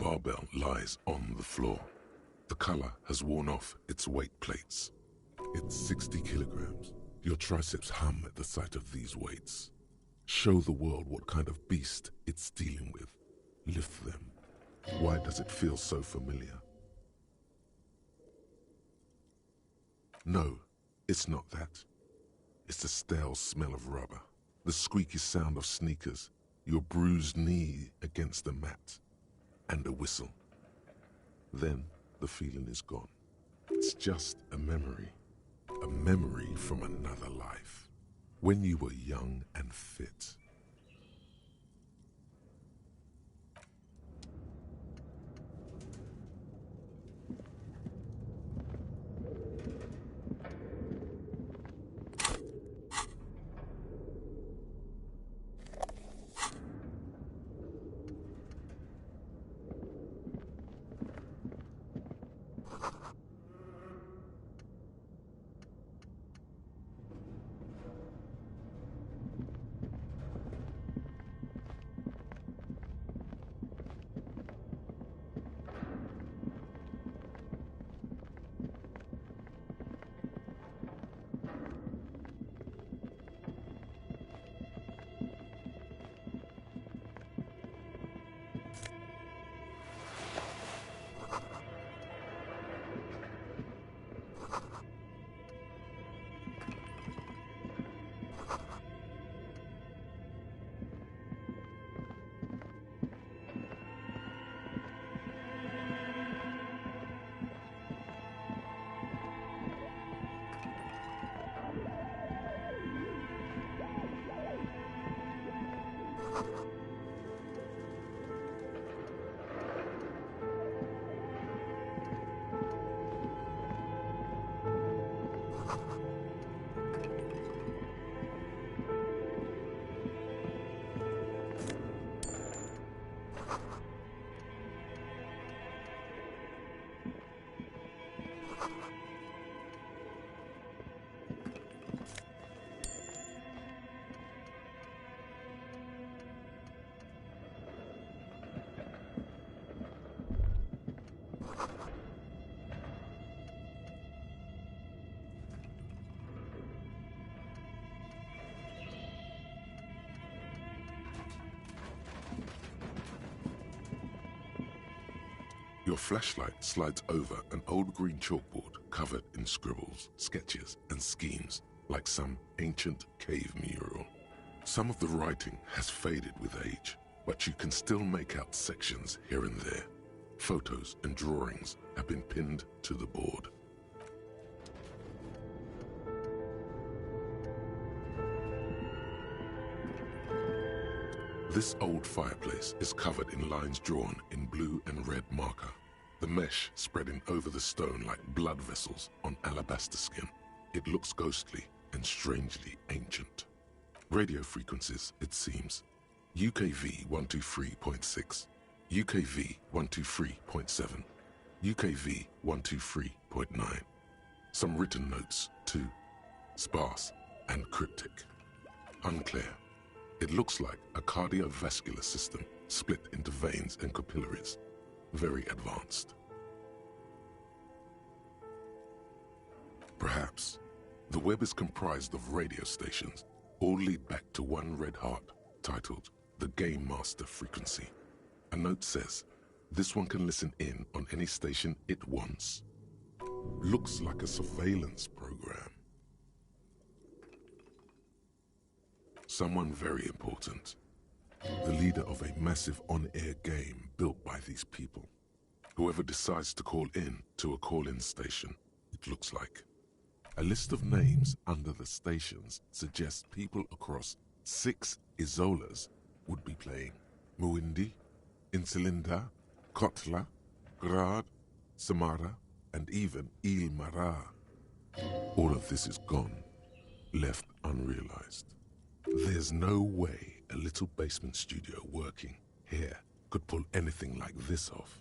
barbell lies on the floor. The color has worn off its weight plates. It's 60 kilograms. Your triceps hum at the sight of these weights. Show the world what kind of beast it's dealing with. Lift them. Why does it feel so familiar? No, it's not that. It's the stale smell of rubber, the squeaky sound of sneakers, your bruised knee against the mat, and a whistle. Then the feeling is gone. It's just a memory from another life, when you were young and fit. Your flashlight slides over an old green chalkboard covered in scribbles, sketches, and schemes like some ancient cave mural. Some of the writing has faded with age, but you can still make out sections here and there. Photos and drawings have been pinned to the board. This old fireplace is covered in lines drawn in blue and red marker, the mesh spreading over the stone like blood vessels on alabaster skin. It looks ghostly and strangely ancient. Radio frequencies, it seems. UKV 123.6, UKV 123.7, UKV 123.9. Some written notes, too. Sparse and cryptic. Unclear. It looks like a cardiovascular system split into veins and capillaries. Very advanced. Perhaps the web is comprised of radio stations, all lead back to one red heart, titled the Game Master Frequency. A note says, this one can listen in on any station it wants. Looks like a surveillance program. Someone very important. The leader of a massive on-air game built by these people. Whoever decides to call in to a call-in station, it looks like. A list of names under the stations suggests people across 6 Isolas would be playing. Muindi, Insulinda, Kotla, Grad, Samara, and even Il Mara. All of this is gone, left unrealized. There's no way a little basement studio working here could pull anything like this off.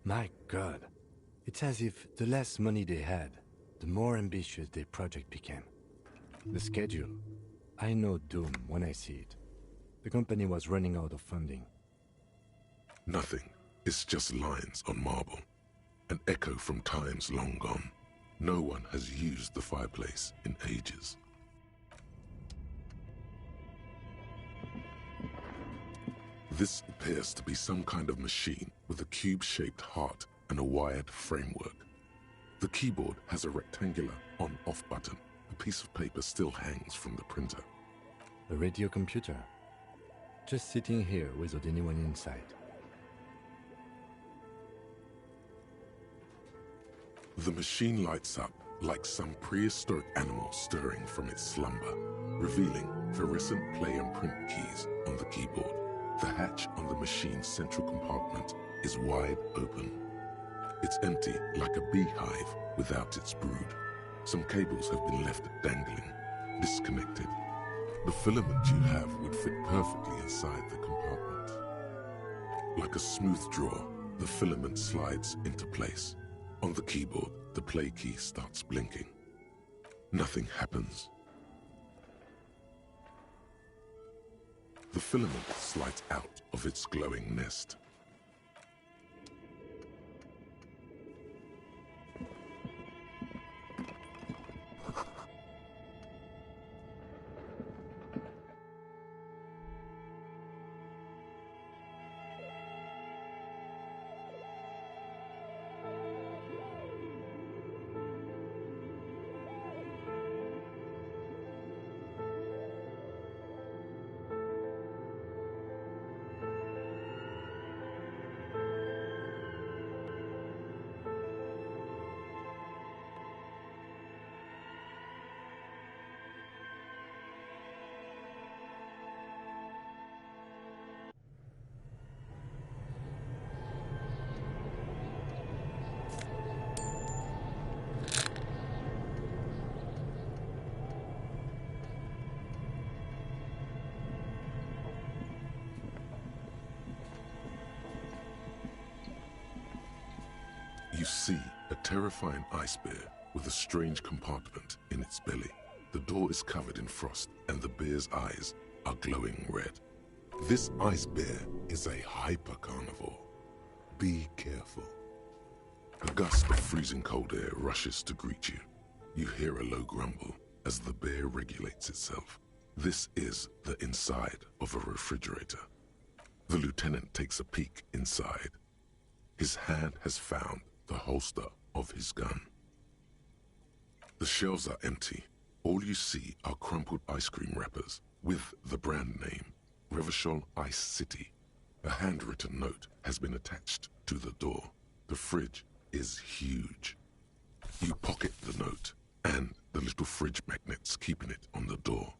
My God, it's as if the less money they had, the more ambitious their project became. The schedule, I know doom when I see it. The company was running out of funding. Nothing It's just lines on marble, an echo from times long gone. No one has used the fireplace in ages. This appears to be some kind of machine with a cube-shaped heart and a wired framework. The keyboard has a rectangular on-off button. A piece of paper still hangs from the printer. A radio computer. Just sitting here without anyone inside. The machine lights up like some prehistoric animal stirring from its slumber, revealing fluorescent play and print keys on the keyboard. The hatch on the machine's central compartment is wide open. It's empty like a beehive without its brood. Some cables have been left dangling, disconnected. The filament you have would fit perfectly inside the compartment. Like a smooth drawer, the filament slides into place. On the keyboard, the play key starts blinking. Nothing happens. The filament slides out of its glowing nest. You see a terrifying ice bear with a strange compartment in its belly. The door is covered in frost and the bear's eyes are glowing red. This ice bear is a hypercarnivore. Be careful. A gust of freezing cold air rushes to greet you. You hear a low grumble as the bear regulates itself. This is the inside of a refrigerator. The lieutenant takes a peek inside. His hand has found the holster of his gun. The shelves are empty. All you see are crumpled ice cream wrappers with the brand name, Revachol Ice City. A handwritten note has been attached to the door. The fridge is huge. You pocket the note and the little fridge magnets keeping it on the door.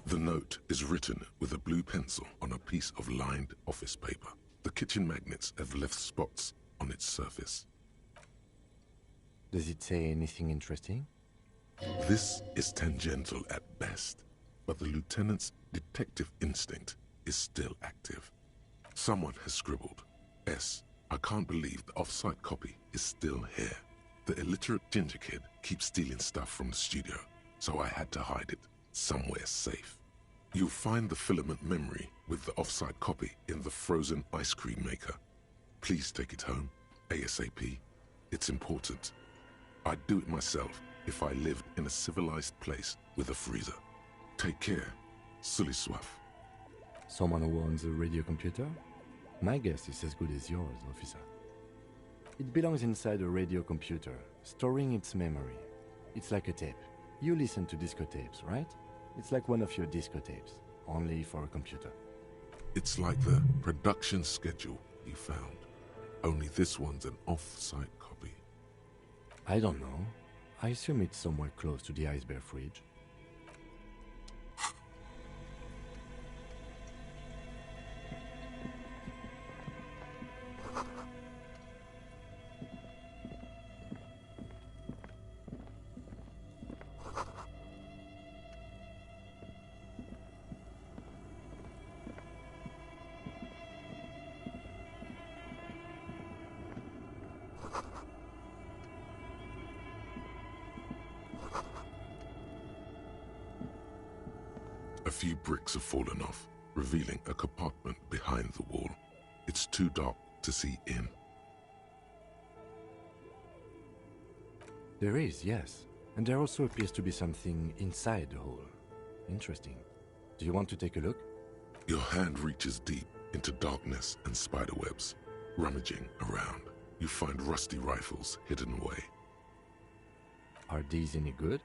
The note is written with a blue pencil on a piece of lined office paper. The kitchen magnets have left spots on its surface. Does it say anything interesting? This is tangential at best, but the lieutenant's detective instinct is still active. Someone has scribbled, S. I can't believe the off-site copy is still here. The illiterate ginger kid keeps stealing stuff from the studio, so I had to hide it somewhere safe. You'll find the filament memory with the off-site copy in the frozen ice cream maker. Please take it home, ASAP. It's important. I'd do it myself if I lived in a civilized place with a freezer. Take care. Sully Swaff. Someone who owns a radio computer? My guess is as good as yours, officer. It belongs inside a radio computer, storing its memory. It's like a tape. You listen to disco tapes, right? It's like one of your disco tapes, only for a computer. It's like the production schedule you found. Only this one's an off-site copy. I don't know. I assume it's somewhere close to the ice bear fridge. A few bricks have fallen off, revealing a compartment behind the wall. It's too dark to see in. There is, yes. And there also appears to be something inside the hole. Interesting. Do you want to take a look? Your hand reaches deep into darkness and spiderwebs. Rummaging around, you find rusty rifles hidden away. Are these any good?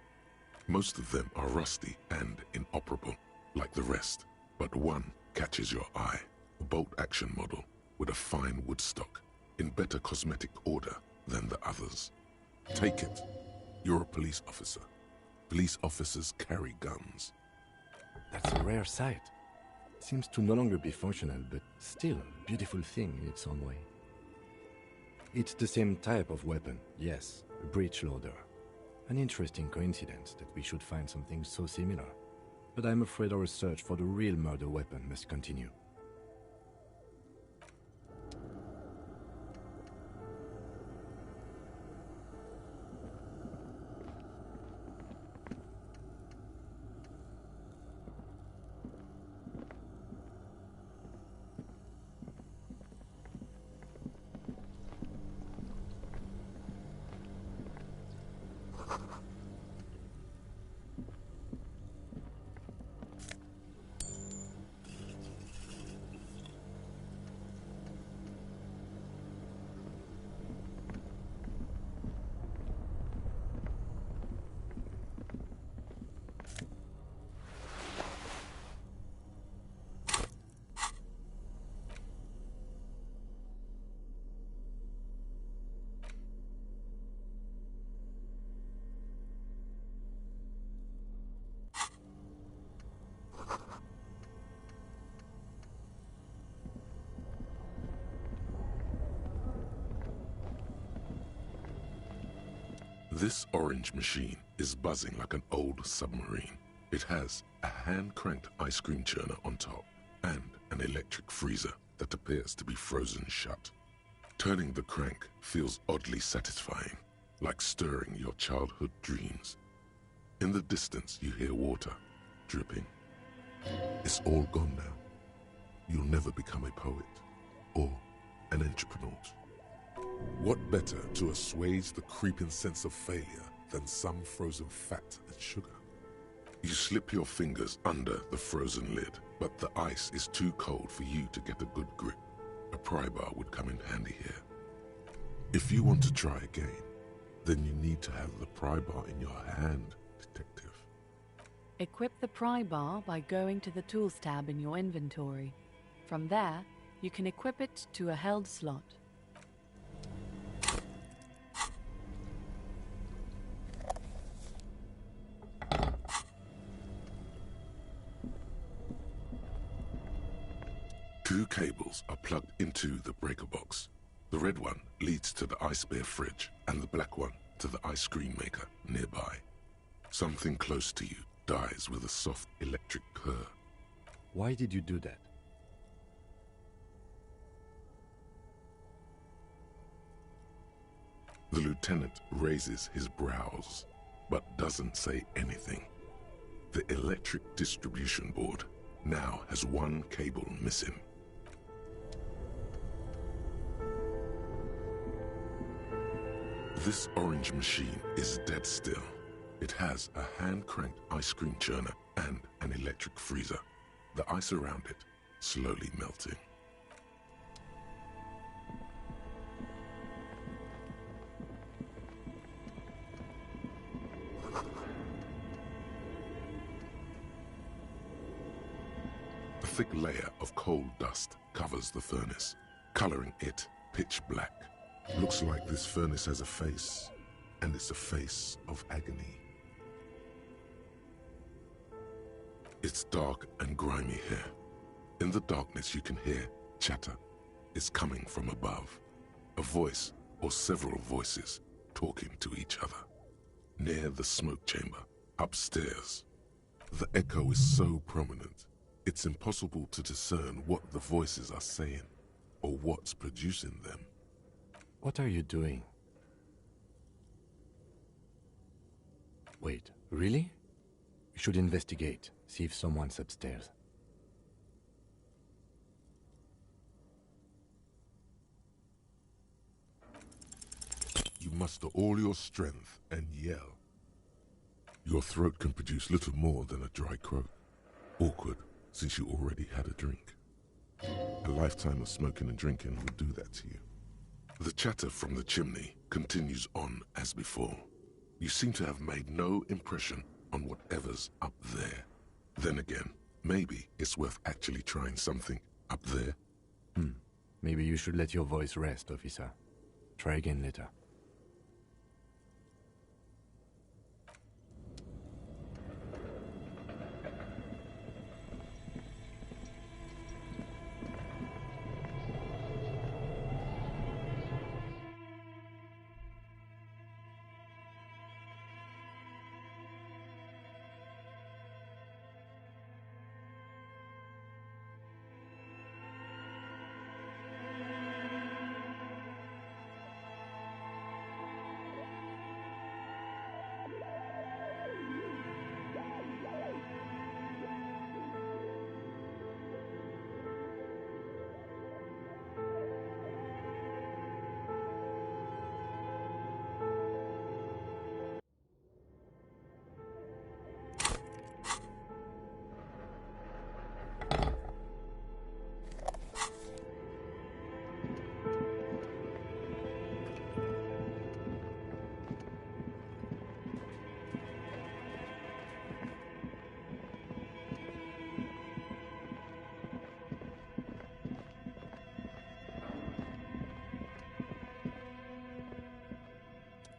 Most of them are rusty and inoperable, like the rest, but one catches your eye. A bolt-action model with a fine wood stock, in better cosmetic order than the others. Take it. You're a police officer. Police officers carry guns. That's a rare sight. Seems to no longer be functional, but still a beautiful thing in its own way. It's the same type of weapon, yes, a breech loader. An interesting coincidence that we should find something so similar. But I'm afraid our search for the real murder weapon must continue. This orange machine is buzzing like an old submarine. It has a hand-cranked ice cream churner on top and an electric freezer that appears to be frozen shut. Turning the crank feels oddly satisfying, like stirring your childhood dreams. In the distance, you hear water dripping. It's all gone now. You'll never become a poet or an entrepreneur. What better to assuage the creeping sense of failure than some frozen fat and sugar? You slip your fingers under the frozen lid, but the ice is too cold for you to get a good grip. A pry bar would come in handy here. If you want to try again, then you need to have the pry bar in your hand, detective. Equip the pry bar by going to the Tools tab in your inventory. From there, you can equip it to a held slot. Two cables are plugged into the breaker box. The red one leads to the ice bear fridge and the black one to the ice cream maker nearby. Something close to you dies with a soft electric purr. Why did you do that? The lieutenant raises his brows, but doesn't say anything. The electric distribution board now has one cable missing. This orange machine is dead still. It has a hand-cranked ice cream churner and an electric freezer. The ice around it slowly melting. A thick layer of coal dust covers the furnace, coloring it pitch black. Looks like this furnace has a face, and it's a face of agony. It's dark and grimy here. In the darkness you can hear chatter. It's coming from above. A voice or several voices talking to each other. Near the smoke chamber, upstairs. The echo is so prominent, it's impossible to discern what the voices are saying or what's producing them. What are you doing? Wait, really? We should investigate, See if someone's upstairs. You muster all your strength and yell. Your throat can produce little more than a dry croak. Awkward, since you already had a drink. A lifetime of smoking and drinking will do that to you. The chatter from the chimney continues on as before. You seem to have made no impression on whatever's up there. Then again, maybe it's worth actually trying something up there. Maybe you should let your voice rest, officer. Try again later.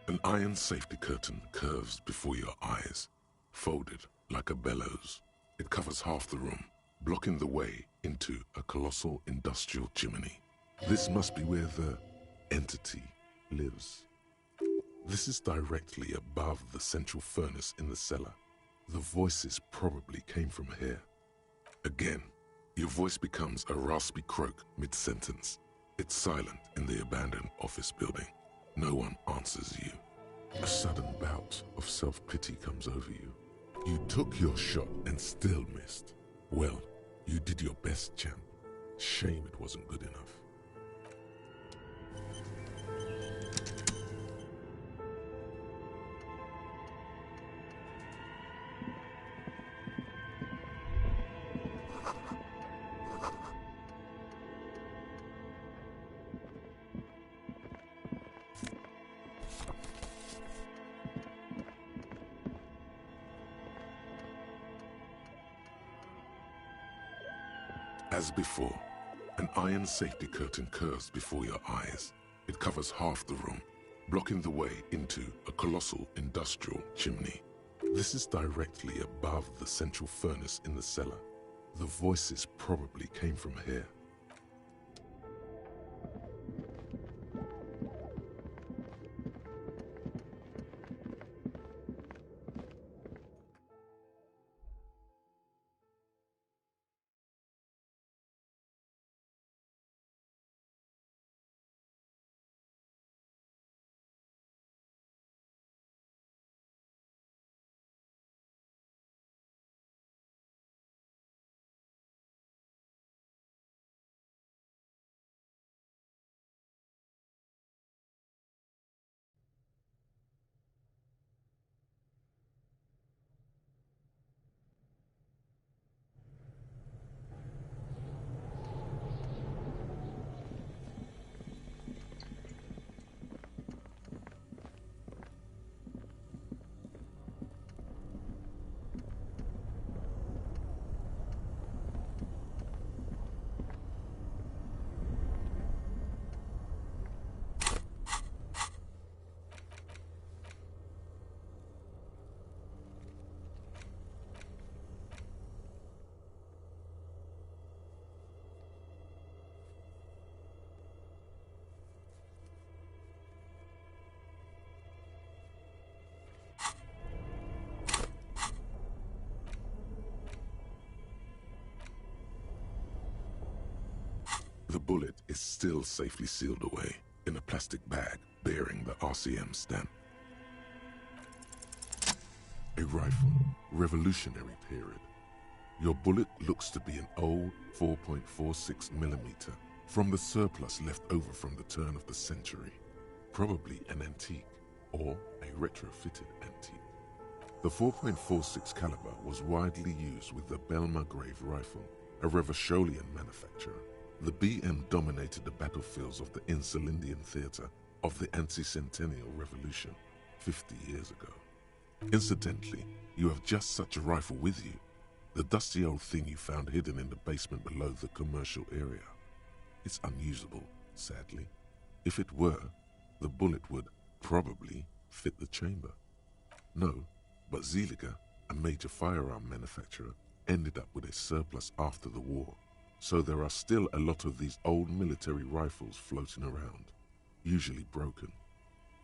An iron safety curtain curves before your eyes, folded like a bellows. It covers half the room, blocking the way into a colossal industrial chimney. This must be where the entity lives. This is directly above the central furnace in the cellar. The voices probably came from here. Again, your voice becomes a raspy croak mid-sentence. It's silent in the abandoned office building. No one answers you. A sudden bout of self-pity comes over you. You took your shot and still missed. Well, you did your best, champ. Shame it wasn't good enough. As before, an iron safety curtain curves before your eyes. It covers half the room, blocking the way into a colossal industrial chimney. This is directly above the central furnace in the cellar. The voices probably came from here. The bullet is still safely sealed away in a plastic bag bearing the RCM stamp. A rifle, revolutionary period. Your bullet looks to be an old 4.46mm from the surplus left over from the turn of the century. Probably an antique or a retrofitted antique. The 4.46 caliber was widely used with the Belmargrave rifle, a Revacholian manufacturer. The BM dominated the battlefields of the Insulindian theater of the anti-centennial revolution 50 years ago. Incidentally, you have just such a rifle with you, the dusty old thing you found hidden in the basement below the commercial area. It's unusable, sadly. If it were, the bullet would probably fit the chamber. No, but Zeliger, a major firearm manufacturer, ended up with a surplus after the war. So there are still a lot of these old military rifles floating around, usually broken.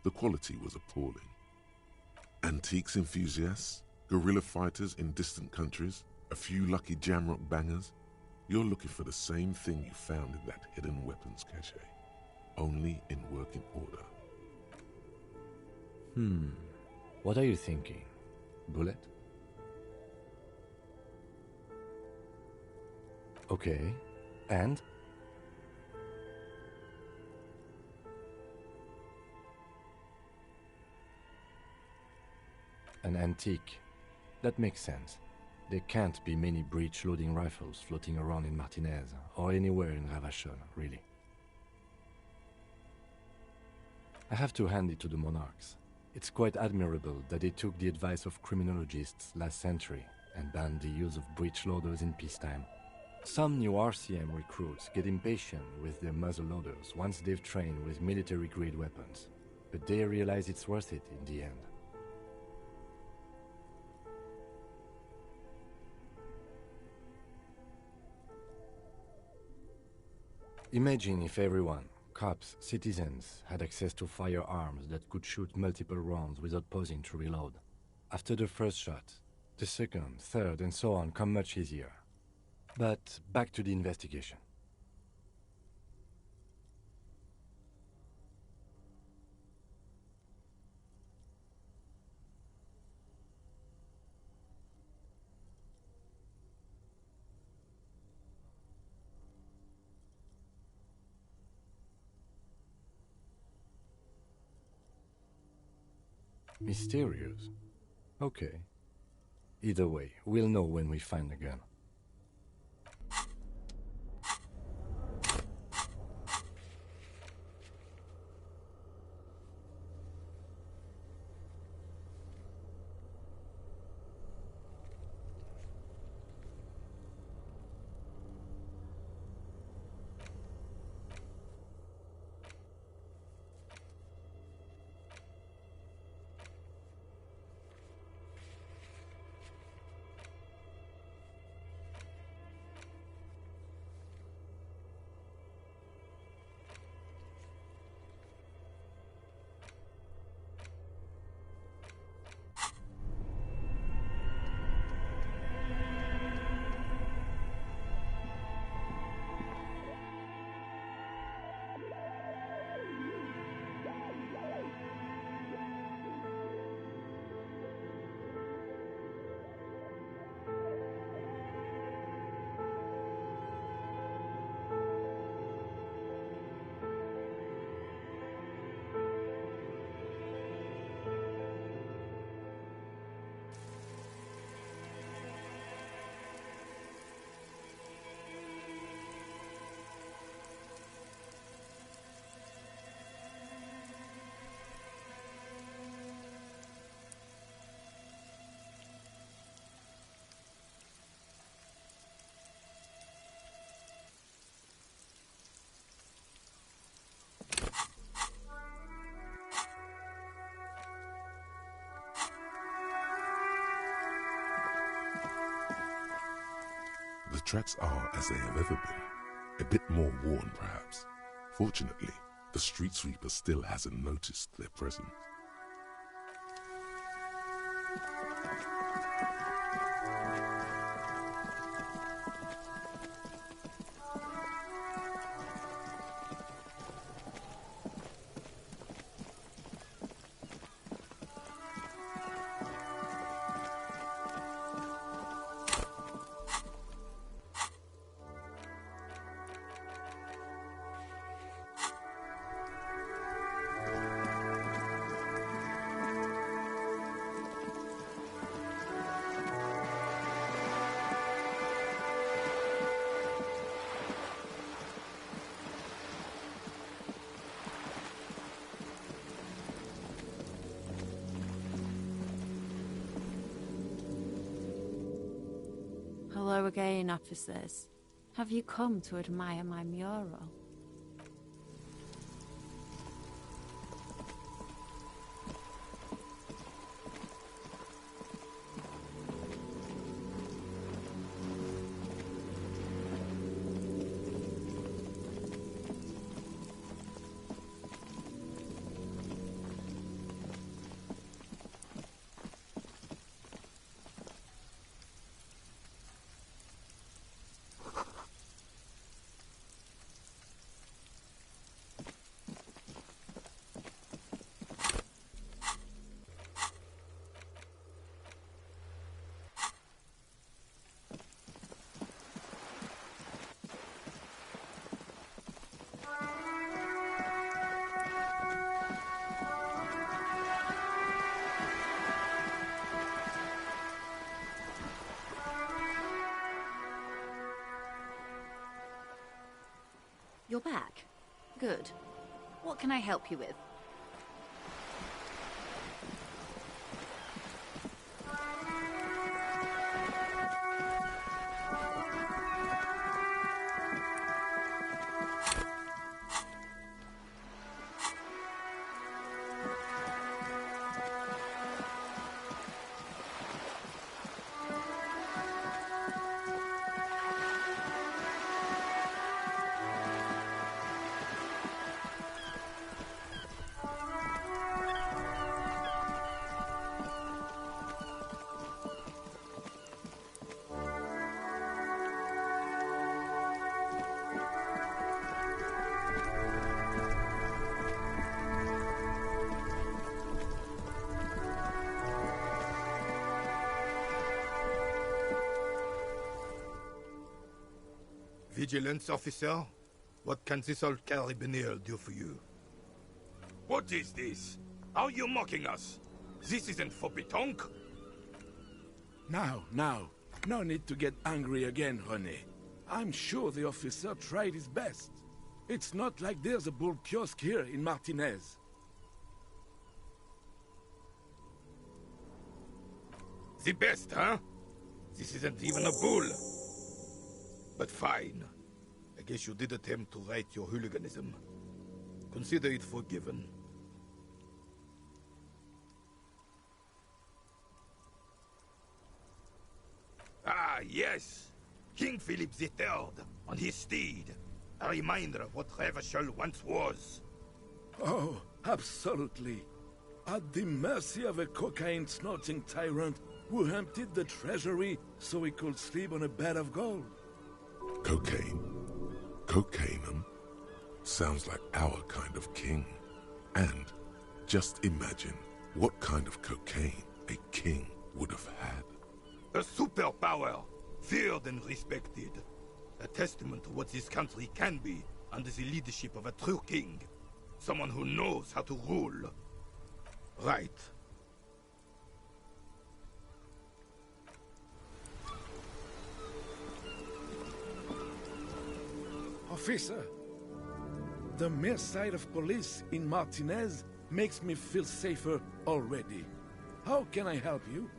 The quality was appalling. Antiques enthusiasts, guerrilla fighters in distant countries, a few lucky jamrock bangers. You're looking for the same thing you found in that hidden weapons cache, only in working order. What are you thinking? Bullet? Okay, and? An antique. That makes sense. There can't be many breech-loading rifles floating around in Martinaise, or anywhere in Ravachol, really. I have to hand it to the monarchs. It's quite admirable that they took the advice of criminologists last century and banned the use of breech loaders in peacetime. Some new RCM recruits get impatient with their muzzle loaders once they've trained with military-grade weapons, but they realize it's worth it in the end. Imagine if everyone, cops, citizens, had access to firearms that could shoot multiple rounds without pausing to reload. After the first shot, the second, third, and so on come much easier. But back to the investigation. Mysterious? Okay. Either way, we'll know when we find the gun. The tracks are as they have ever been, a bit more worn perhaps. Fortunately, the street sweeper still hasn't noticed their presence. Hello again, officers. Have you come to admire my mural? You're back. Good. What can I help you with? Vigilance officer? What can this old carabinier do for you? What is this? Are you mocking us? This isn't for pétanque. Now. No need to get angry again, René. I'm sure the officer tried his best. It's not like there's a bull kiosk here in Martinaise. The best, huh? This isn't even a bull. But fine. I guess you did attempt to right your hooliganism. Consider it forgiven. Ah, yes! King Philip III, on his steed. A reminder of what Revachol once was. Oh, absolutely. At the mercy of a cocaine-snorting tyrant who emptied the treasury so he could sleep on a bed of gold. Cocaine? Cocainum? Sounds like our kind of king. And just imagine what kind of cocaine a king would have had. A superpower, feared and respected. A testament to what this country can be under the leadership of a true king. Someone who knows how to rule. Right. Officer, the mere sight of police in Martinaise makes me feel safer already. How can I help you?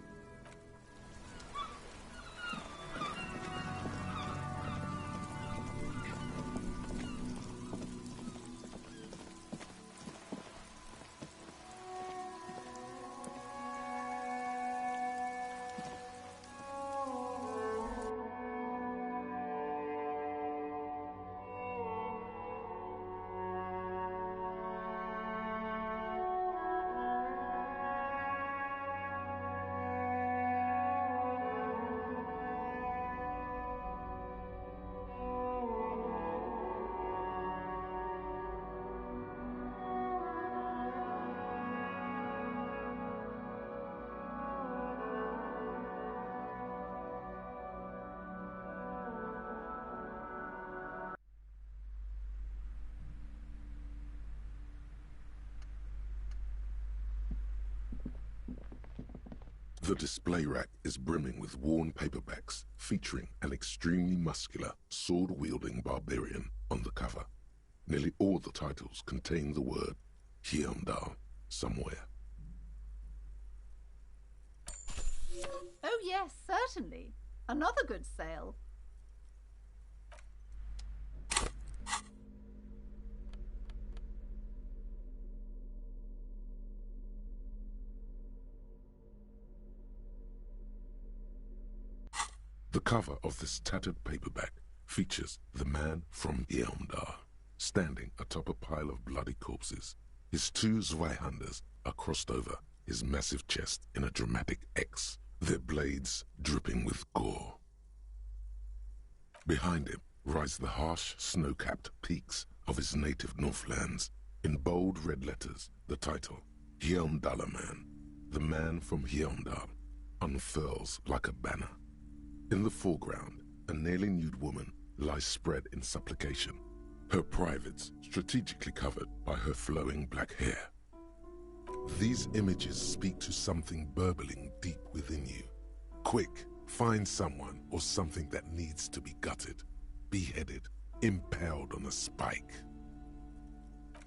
The display rack is brimming with worn paperbacks featuring an extremely muscular, sword-wielding barbarian on the cover. Nearly all the titles contain the word Hyundai somewhere. Oh yes, certainly. Another good sale. The cover of this tattered paperback features the man from Yeomdar, standing atop a pile of bloody corpses. His two Zweihanders are crossed over his massive chest in a dramatic X, their blades dripping with gore. Behind him rise the harsh, snow-capped peaks of his native Northlands. In bold red letters, the title, Yeomdalaman, the man from Yeomdal, unfurls like a banner. In the foreground, a nearly nude woman lies spread in supplication, her privates strategically covered by her flowing black hair. These images speak to something burbling deep within you. Quick, find someone or something that needs to be gutted, beheaded, impaled on a spike.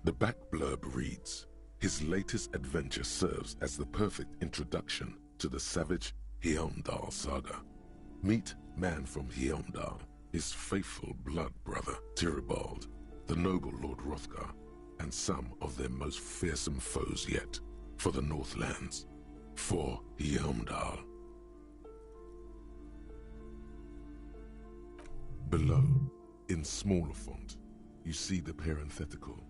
The back blurb reads, his latest adventure serves as the perfect introduction to the savage Yeomdal saga. Meet man from Yeomdal, his faithful blood brother, Tyribald, the noble Lord Hrothgar, and some of their most fearsome foes yet, for the Northlands, for Yeomdal. Below, in smaller font, you see the parenthetical,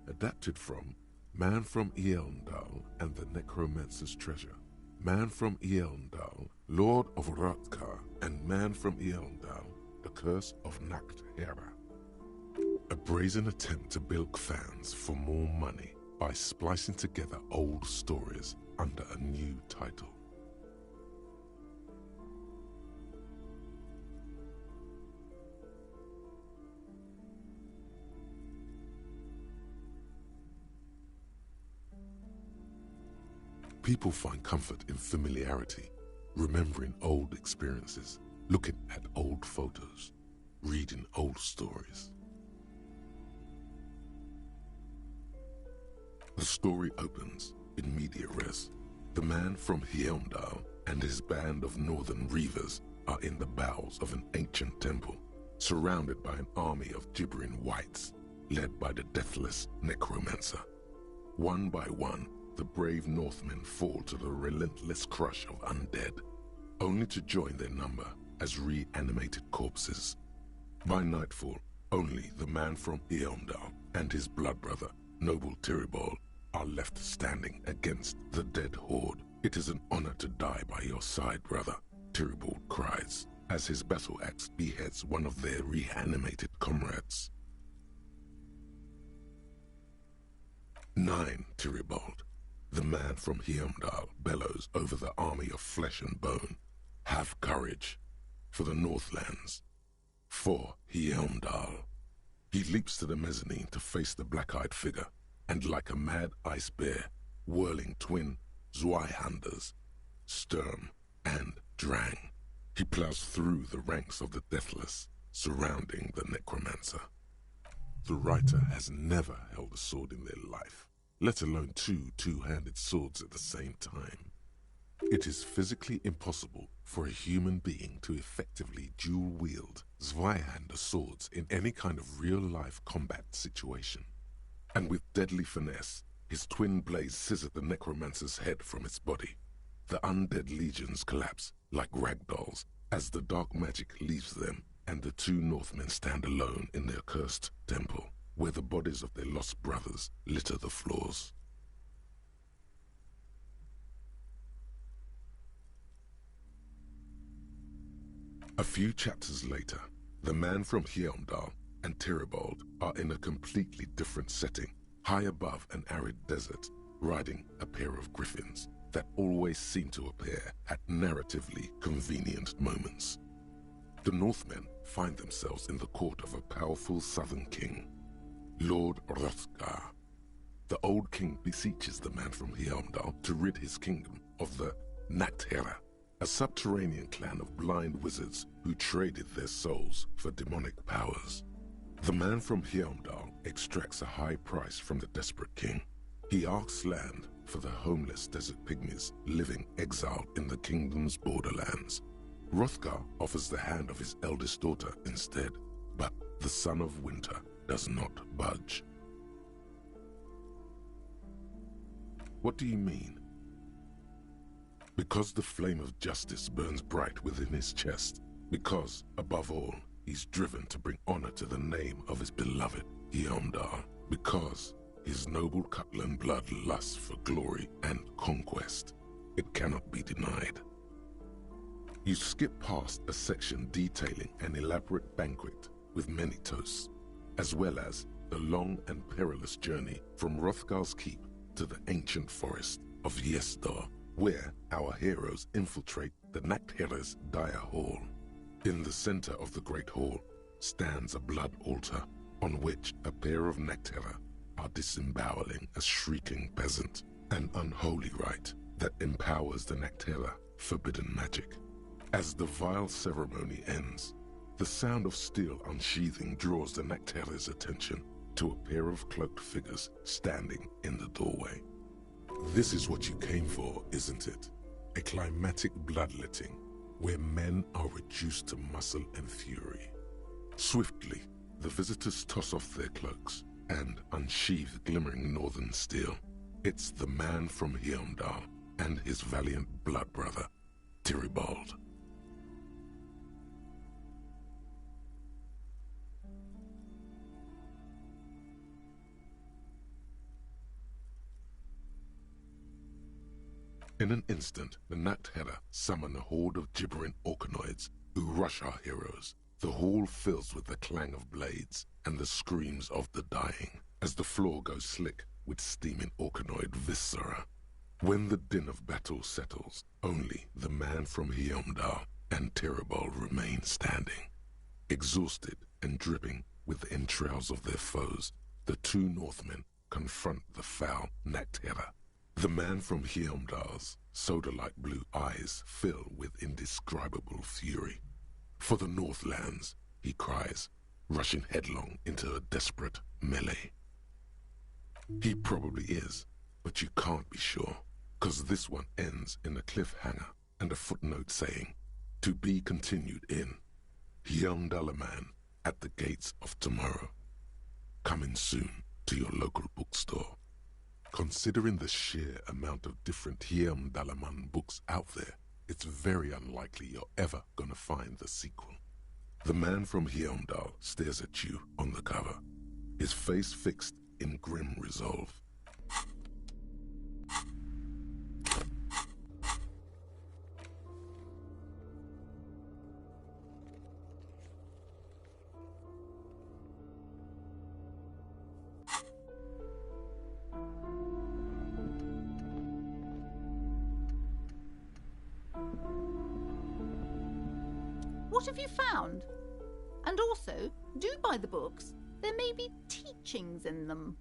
adapted from Man from Yeomdal and the Necromancer's Treasure. Man from Yeomdal, Lord of Hrothgar, and Man from Yeomdal, the Curse of Nacht Hera. A brazen attempt to bilk fans for more money by splicing together old stories under a new title. People find comfort in familiarity, remembering old experiences, looking at old photos, reading old stories. The story opens in media res. The man from Yeomdal and his band of northern reavers are in the bowels of an ancient temple, surrounded by an army of gibbering whites, led by the deathless necromancer. One by one, the brave Northmen fall to the relentless crush of undead, only to join their number as reanimated corpses. By nightfall, only the man from Yeomdal and his blood brother, noble Tyribald, are left standing against the dead horde. It is an honor to die by your side, brother, Tyribald cries, as his battle axe beheads one of their reanimated comrades. 9, Tyribald. The man from Yeomdal bellows over the army of flesh and bone. Have courage, for the Northlands, for Yeomdal. He leaps to the mezzanine to face the black-eyed figure, and like a mad ice bear, whirling twin Zweihanders, Sturm and Drang, he plows through the ranks of the deathless, surrounding the necromancer. The writer has never held a sword in their life, let alone two-handed swords at the same time. It is physically impossible for a human being to effectively dual-wield Zweihander swords in any kind of real-life combat situation. And with deadly finesse, his twin blades scissor the necromancer's head from its body. The undead legions collapse like ragdolls as the dark magic leaves them, and the two Northmen stand alone in their cursed temple, where the bodies of their lost brothers litter the floors. A few chapters later, the man from Yeomdal and Tyribald are in a completely different setting, high above an arid desert, riding a pair of griffins that always seem to appear at narratively convenient moments. The Northmen find themselves in the court of a powerful southern king, Lord Hrothgar. The old king beseeches the man from Yeomdal to rid his kingdom of the Nacht Hera, a subterranean clan of blind wizards who traded their souls for demonic powers. The man from Yeomdal extracts a high price from the desperate king. He asks land for the homeless desert pygmies living exiled in the kingdom's borderlands. Hrothgar offers the hand of his eldest daughter instead, but the Son of Winter does not budge. What do you mean? Because the flame of justice burns bright within his chest, because, above all, he's driven to bring honor to the name of his beloved Heimdall, because his noble Cutland blood lusts for glory and conquest. It cannot be denied. You skip past a section detailing an elaborate banquet with many toasts, as well as the long and perilous journey from Hrothgar's keep to the ancient forest of Yesdar, where our heroes infiltrate the Nachtherre's dire hall. In the center of the great hall stands a blood altar on which a pair of Nachtherre are disemboweling a shrieking peasant, an unholy rite that empowers the Nachtherre forbidden magic. As the vile ceremony ends, the sound of steel unsheathing draws the Nachtherre's attention to a pair of cloaked figures standing in the doorway. This is what you came for, isn't it? A climatic bloodletting where men are reduced to muscle and fury. Swiftly, the visitors toss off their cloaks and unsheathe glimmering northern steel. It's the man from Heimdall and his valiant blood brother, Tyribald. In an instant, the Nachtherre summon a horde of gibbering orcanoids who rush our heroes. The hall fills with the clang of blades and the screams of the dying as the floor goes slick with steaming orcanoid viscera. When the din of battle settles, only the man from Heimdall and Tyribald remain standing. Exhausted and dripping with the entrails of their foes, the two Northmen confront the foul Nachtherre. The man from Heimdall's soda-like blue eyes fill with indescribable fury. For the Northlands, he cries, rushing headlong into a desperate melee. He probably is, but you can't be sure, 'cause this one ends in a cliffhanger and a footnote saying, "To be continued in Heimdallaman at the Gates of Tomorrow." Coming soon to your local bookstore. Considering the sheer amount of different Heimdallaman books out there, it's very unlikely you're ever gonna find the sequel. The man from Heimdall stares at you on the cover, his face fixed in grim resolve. What have you found? And also, do buy the books. There may be teachings in them.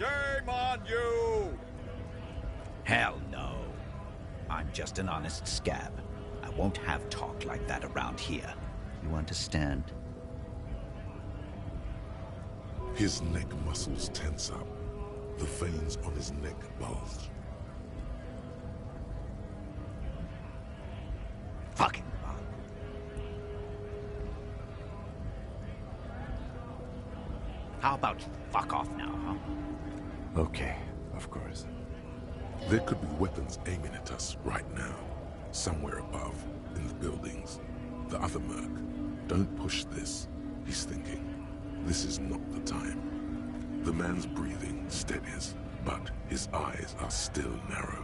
Shame on you! Hell no. I'm just an honest scab. I won't have talk like that around here. You understand? His neck muscles tense up. The veins on his neck bulge. Fucking wrong. How about you fuck off now, huh? Okay, of course. There could be weapons aiming at us right now. Somewhere above, in the buildings. The other merc. Don't push this, he's thinking. This is not the time. The man's breathing steadies, but his eyes are still narrow.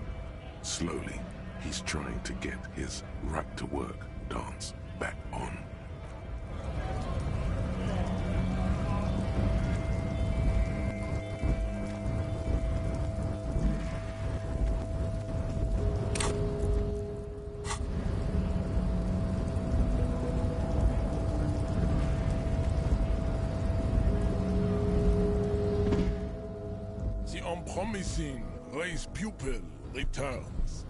Slowly, he's trying to get his right-to-work dance back on. The unpromising race pupil returns.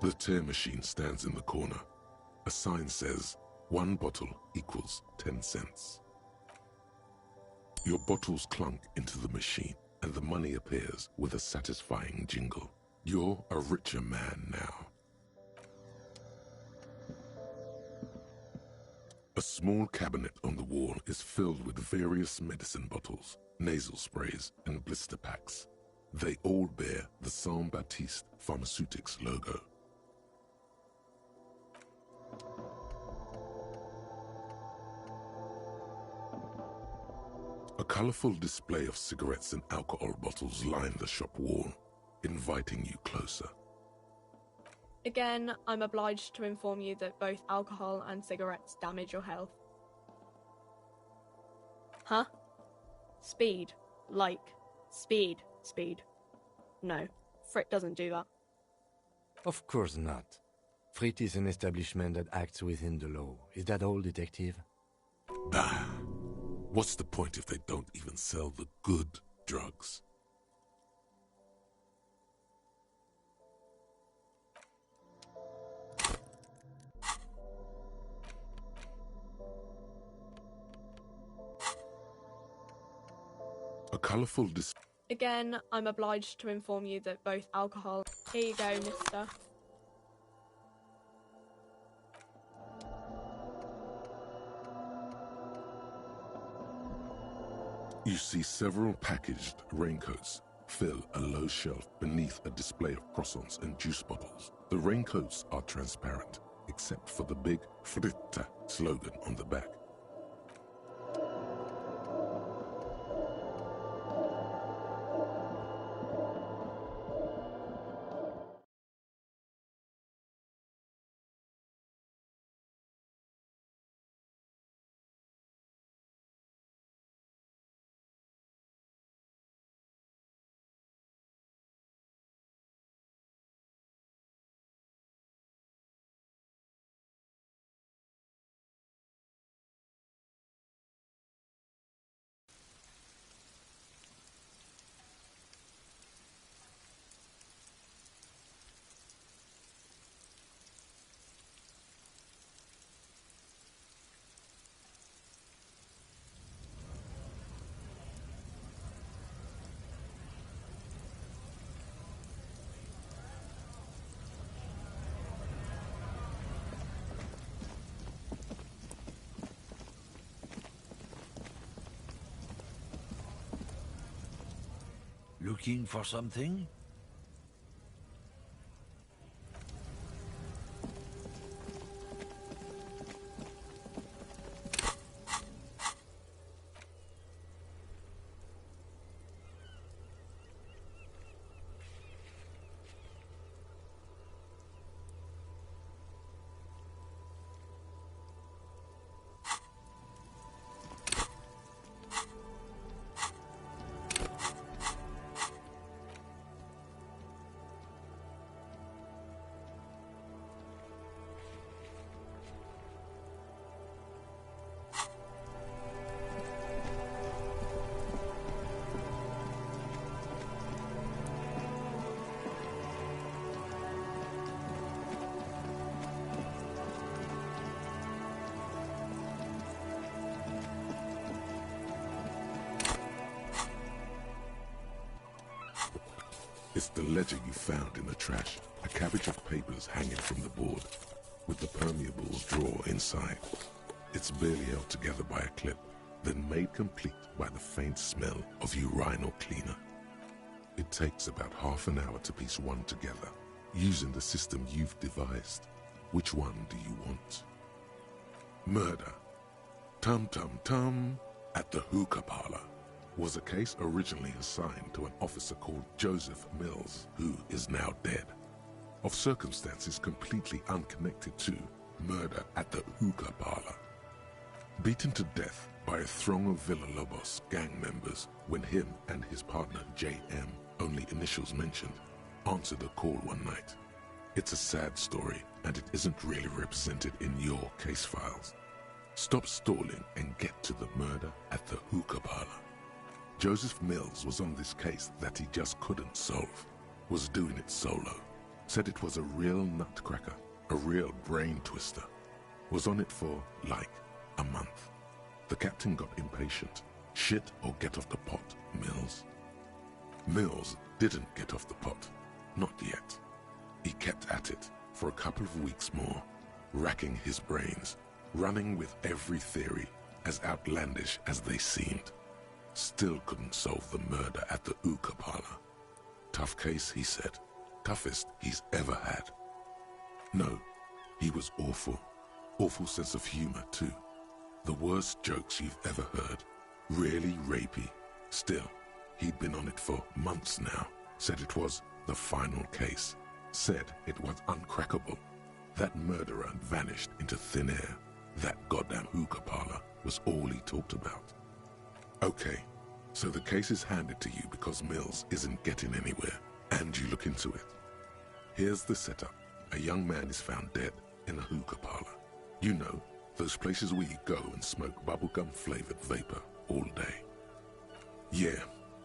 The tear machine stands in the corner. A sign says, 1 bottle equals 10 cents. Your bottles clunk into the machine, and the money appears with a satisfying jingle. You're a richer man now. A small cabinet on the wall is filled with various medicine bottles, nasal sprays, and blister packs. They all bear the Saint-Baptiste Pharmaceutics logo. A colorful display of cigarettes and alcohol bottles line the shop wall, inviting you closer. Again, I'm obliged to inform you that both alcohol and cigarettes damage your health. Huh? Speed. Like. Speed. Speed. No, Frit doesn't do that. Of course not. Frit is an establishment that acts within the law. Is that all, detective? Ah. What's the point if they don't even sell the good drugs? A colorful display. Again, I'm obliged to inform you that both alcohol... Here you go, mister. You see several packaged raincoats fill a low shelf beneath a display of croissants and juice bottles. The raincoats are transparent, except for the big Fritta slogan on the back. Looking for something? It's the ledger you found in the trash, a cabbage of papers hanging from the board, with the permeable drawer inside. It's barely held together by a clip, then made complete by the faint smell of urinal cleaner. It takes about half an hour to piece one together, using the system you've devised. Which one do you want? Murder. Tum tum tum at the hookah parlor was a case originally assigned to an officer called Joseph Mills, who is now dead, of circumstances completely unconnected to murder at the hookah parlor. Beaten to death by a throng of Villalobos gang members when him and his partner J.M., only initials mentioned, answered a call one night. It's a sad story, and it isn't really represented in your case files. Stop stalling and get to the murder at the hookah parlor. Joseph Mills was on this case that he just couldn't solve, was doing it solo, said it was a real nutcracker, a real brain twister, was on it for, like, a month. The captain got impatient. Shit or get off the pot, Mills. Mills didn't get off the pot, not yet. He kept at it for a couple of weeks more, racking his brains, running with every theory, as outlandish as they seemed. Still couldn't solve the murder at the hookah parlor. Tough case, he said. Toughest he's ever had. No, he was awful. Awful sense of humor, too. The worst jokes you've ever heard. Really rapey. Still, he'd been on it for months now. Said it was the final case. Said it was uncrackable. That murderer vanished into thin air. That goddamn hookah parlor was all he talked about. Okay, so the case is handed to you because Mills isn't getting anywhere, and you look into it. Here's the setup. A young man is found dead in a hookah parlor. You know, those places where you go and smoke bubblegum-flavored vapor all day. Yeah,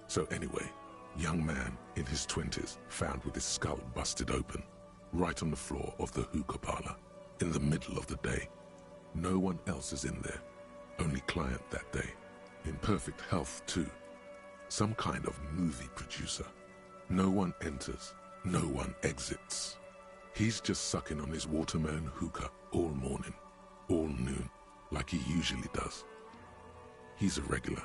so anyway, young man in his 20s found with his skull busted open, right on the floor of the hookah parlor, in the middle of the day. No one else is in there, only client that day. In perfect health, too. Some kind of movie producer. No one enters, no one exits. He's just sucking on his watermelon hookah all morning, all noon, like he usually does. He's a regular.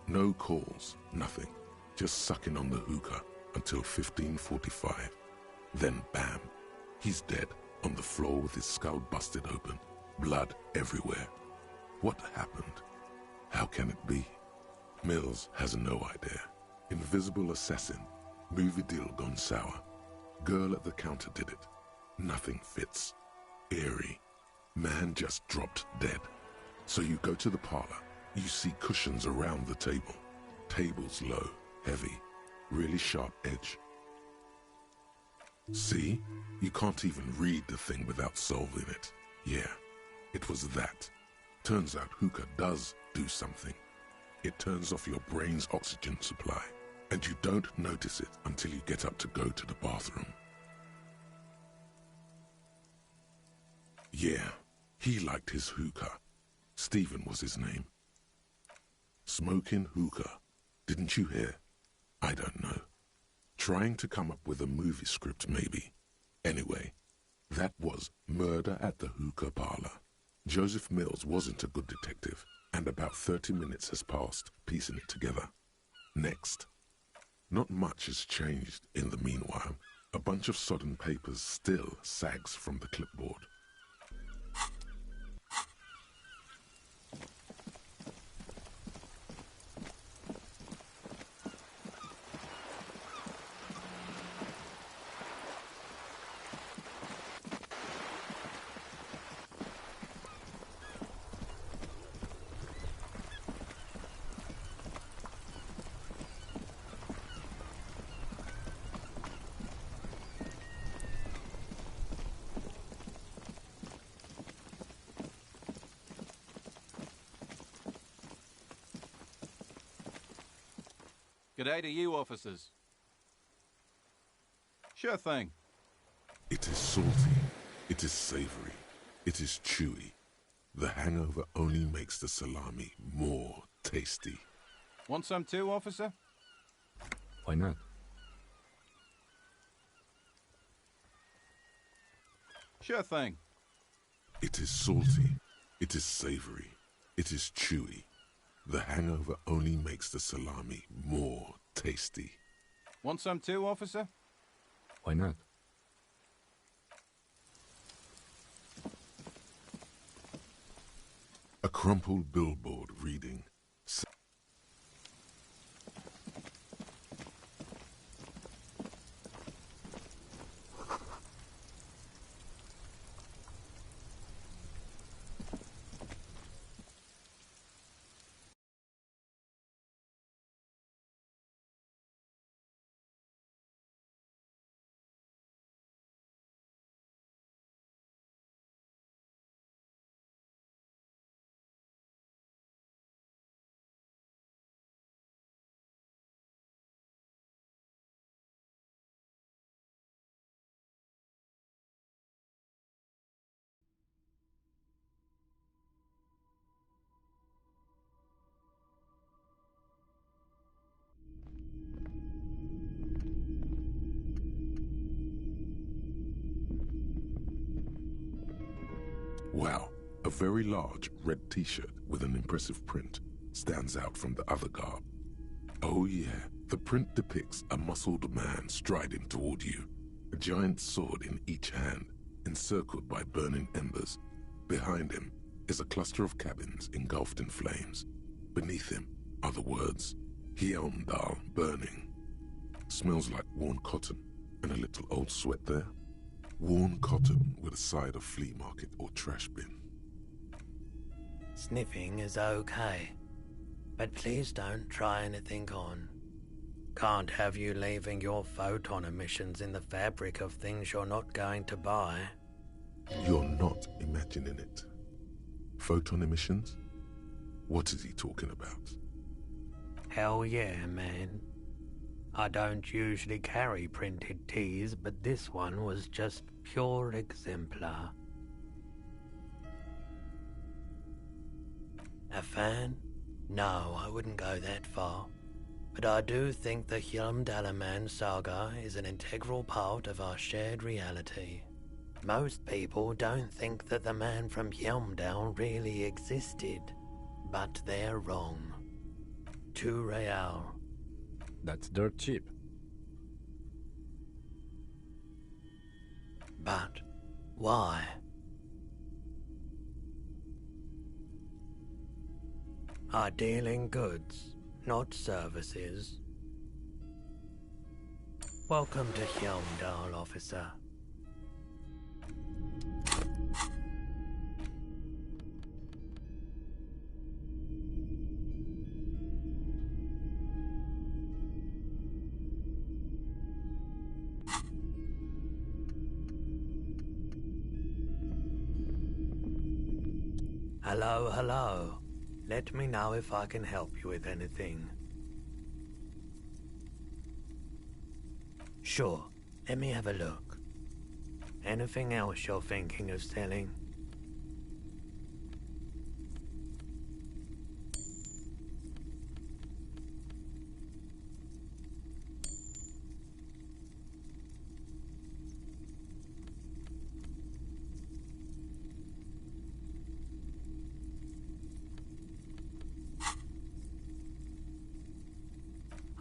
No calls, nothing. Just sucking on the hookah until 15:45. Then bam, he's dead on the floor with his skull busted open, blood everywhere. What happened? How can it be? Mills has no idea. Invisible assassin. Movie deal gone sour. Girl at the counter did it. Nothing fits. Eerie. Man just dropped dead. So you go to the parlor. You see cushions around the table. Tables low, heavy, really sharp edge. See? You can't even read the thing without solving it. Yeah, it was that. Turns out hookah does do something. It turns off your brain's oxygen supply, and you don't notice it until you get up to go to the bathroom. Yeah, he liked his hookah. Stephen was his name. Smoking hookah. Didn't you hear? I don't know. Trying to come up with a movie script, maybe. Anyway, that was Murder at the Hookah Parlor. Joseph Mills wasn't a good detective, and about 30 minutes has passed piecing it together. Next. Not much has changed in the meanwhile. A bunch of sodden papers still sags from the clipboard. G'day to you, officers. Sure thing. It is salty. It is savory. It is chewy. The hangover only makes the salami more tasty. Want some too, officer? Why not? Sure thing. It is salty. It is savory. It is chewy. The hangover only makes the salami more tasty. Want some too, officer? Why not? A crumpled billboard reading, wow, a very large red t-shirt with an impressive print stands out from the other garb. Oh yeah, the print depicts a muscled man striding toward you, a giant sword in each hand, encircled by burning embers. Behind him is a cluster of cabins engulfed in flames. Beneath him are the words, Hjelmdal burning. Smells like worn cotton and a little old sweat there. Worn cotton with a side of flea market or trash bin. Sniffing is okay, but please don't try anything on. Can't have you leaving your photon emissions in the fabric of things you're not going to buy. You're not imagining it. Photon emissions? What is he talking about? Hell yeah, man. I don't usually carry printed tees, but this one was just pure exemplar. A fan? No, I wouldn't go that far. But I do think the Hjelmdalaman saga is an integral part of our shared reality. Most people don't think that the man from Hjelmdal really existed, but they're wrong. 2 real. That's dirt cheap. But why? I deal in goods, not services. Welcome to Hjelmdal, officer. Hello, hello. Let me know if I can help you with anything. Sure, let me have a look. Anything else you're thinking of selling?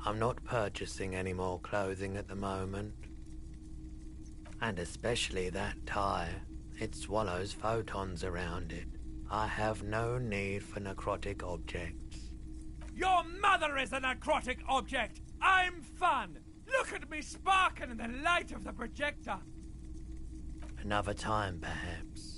I'm not purchasing any more clothing at the moment. And especially that tie. It swallows photons around it. I have no need for necrotic objects. Your mother is a necrotic object! I'm fun! Look at me sparking in the light of the projector! Another time, perhaps.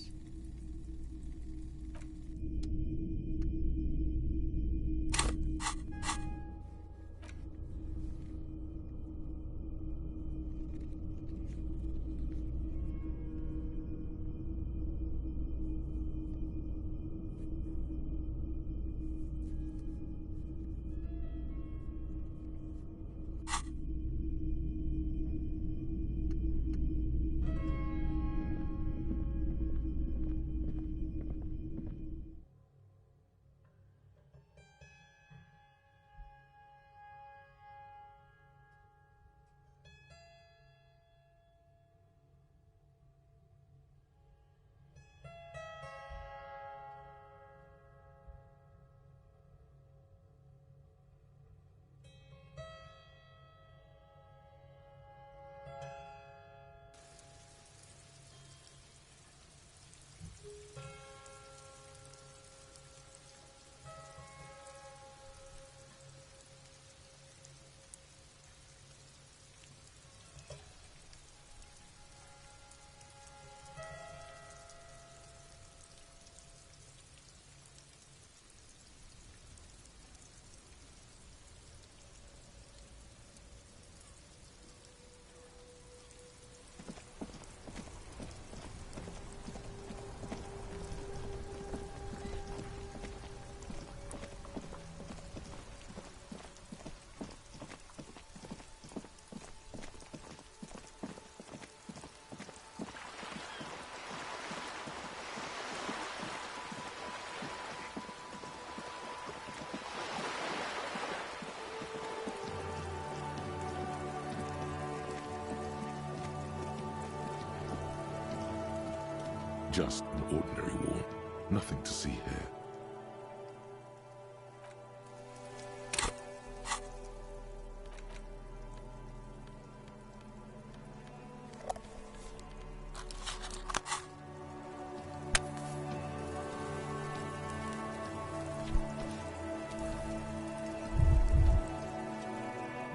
Just an ordinary wall. Nothing to see here.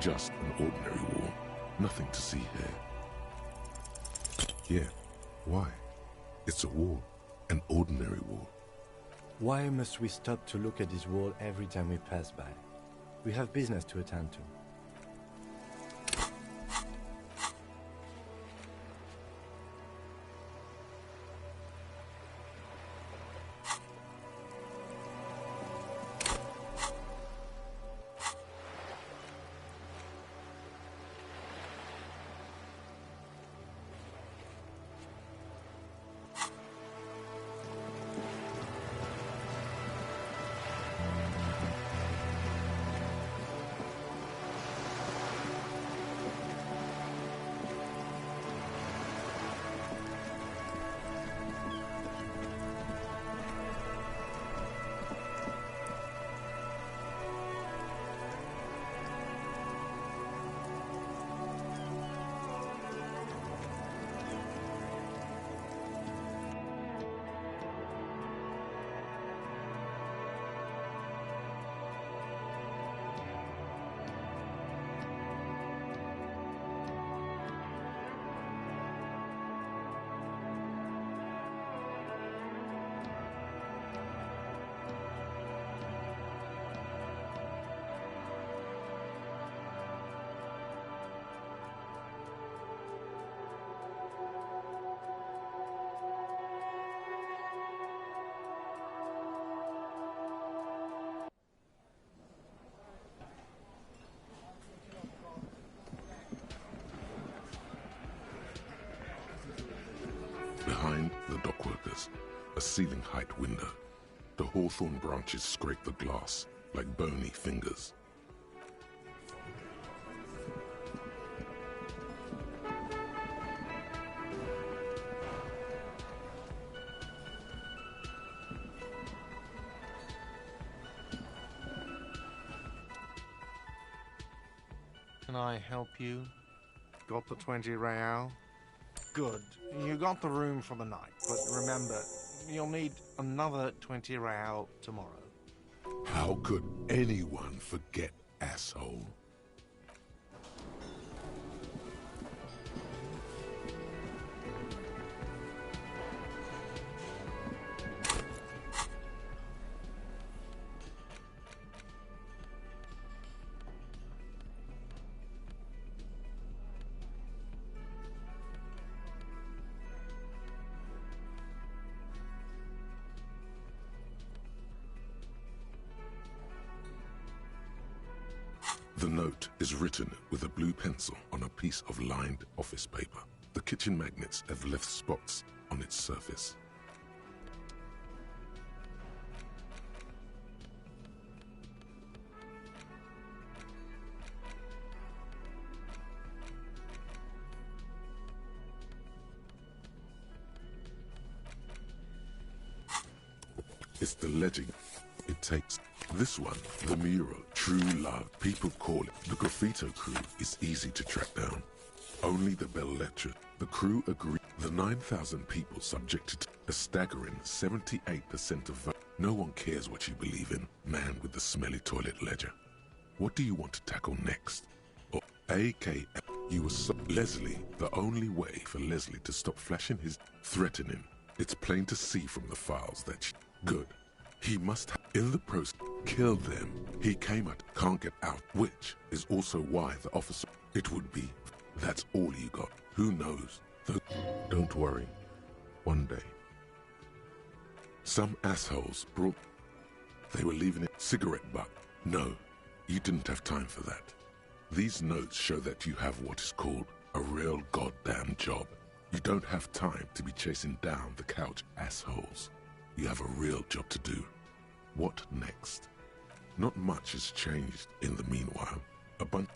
Just an ordinary wall. Nothing to see here. Yeah. Why? It's a wall. An ordinary wall. Why must we stop to look at this wall every time we pass by? We have business to attend to. Behind the dockworkers, a ceiling-height window. The hawthorn branches scrape the glass like bony fingers. Can I help you? Got the 20 real? Good. You got the room for the night, but remember, you'll need another 20 real tomorrow. How could anyone forget, asshole? The note is written with a blue pencil on a piece of lined office paper. The kitchen magnets have left spots on its surface. It's the legend it takes. This one, the mural, True Love, people call it. The graffito crew is easy to track down. Only the bell lecture. The crew agree. The 9,000 people subjected a staggering 78% of vote. No one cares what you believe in, man with the smelly toilet ledger. What do you want to tackle next? Or AKA, you were Leslie, the only way for Leslie to stop flashing his threatening. It's plain to see from the files that good. He must have, in the process, killed them. He came out, can't get out, which is also why the officer, it would be, that's all you got. Who knows? Don't worry. One day. Some assholes brought, they were leaving a cigarette butt. No, you didn't have time for that. These notes show that you have what is called a real goddamn job. You don't have time to be chasing down the couch assholes. You have a real job to do. What next? Not much has changed in the meanwhile. A bunch